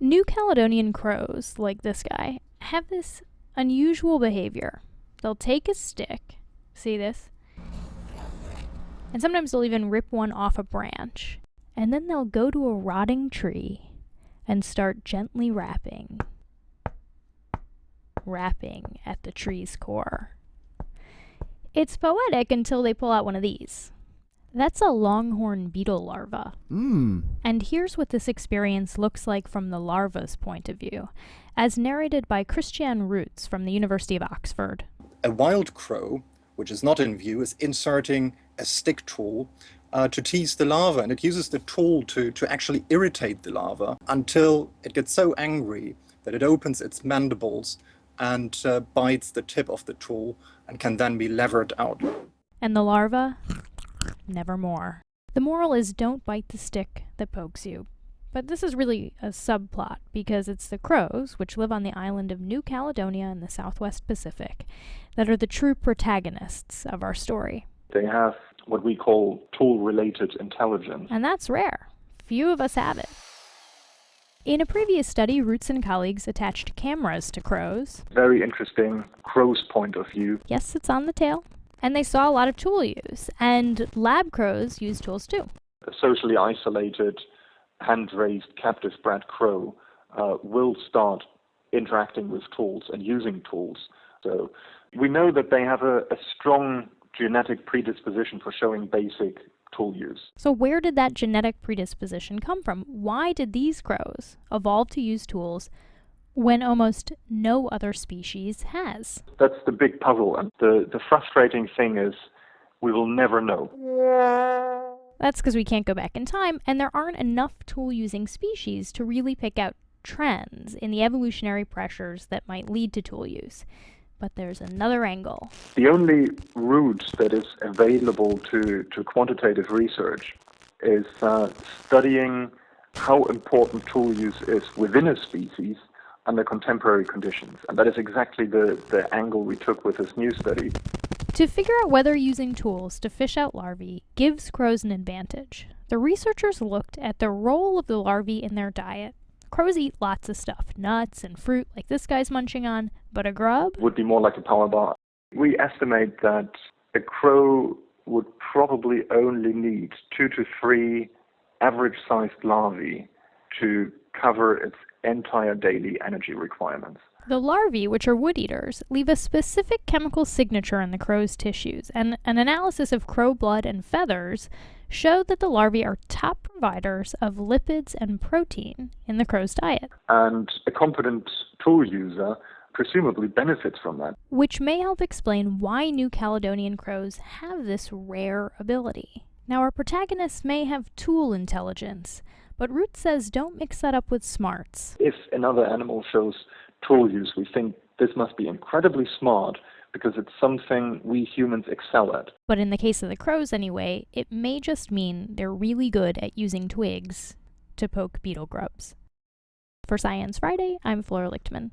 New Caledonian crows, like this guy, have this unusual behavior. They'll take a stick, see this? And sometimes they'll even rip one off a branch. And then they'll go to a rotting tree and start gently rapping at the tree's core. It's poetic until they pull out one of these. That's a longhorn beetle larva. And here's what this experience looks like from the larva's point of view, as narrated by Christian Rutz from the University of Oxford. A wild crow, which is not in view, is inserting a stick tool to tease the larva, and it uses the tool to actually irritate the larva until it gets so angry that it opens its mandibles and bites the tip of the tool and can then be levered out. And the larva? Nevermore. The moral is don't bite the stick that pokes you. But this is really a subplot because it's the crows, which live on the island of New Caledonia in the Southwest Pacific, that are the true protagonists of our story. They have what we call tool-related intelligence. And that's rare. Few of us have it. In a previous study, Rutz and colleagues attached cameras to crows. Very interesting crow's point of view. Yes, it's on the tail. And they saw a lot of tool use. And lab crows use tools too. A socially isolated, hand-raised, captive-bred crow will start interacting with tools and using tools. So we know that they have a strong genetic predisposition for showing basic tool use. So where did that genetic predisposition come from? Why did these crows evolve to use tools when almost no other species has? That's the big puzzle, and the frustrating thing is we will never know. That's because we can't go back in time, and there aren't enough tool-using species to really pick out trends in the evolutionary pressures that might lead to tool use. But there's another angle. The only route that is available to quantitative research is studying how important tool use is within a species under contemporary conditions. And that is exactly the angle we took with this new study. To figure out whether using tools to fish out larvae gives crows an advantage, the researchers looked at the role of the larvae in their diet. Crows eat lots of stuff, nuts and fruit like this guy's munching on, but a grub would be more like a power bar. We estimate that a crow would probably only need 2 to 3 average-sized larvae to cover its entire daily energy requirements. The larvae, which are wood eaters, leave a specific chemical signature in the crow's tissues, and an analysis of crow blood and feathers showed that the larvae are top providers of lipids and protein in the crow's diet. And a competent tool user presumably benefits from that. Which may help explain why New Caledonian crows have this rare ability. Now, our protagonists may have tool intelligence, but Rutz says don't mix that up with smarts. If another animal shows tool use, we think this must be incredibly smart because it's something we humans excel at. But in the case of the crows anyway, it may just mean they're really good at using twigs to poke beetle grubs. For Science Friday, I'm Flora Lichtman.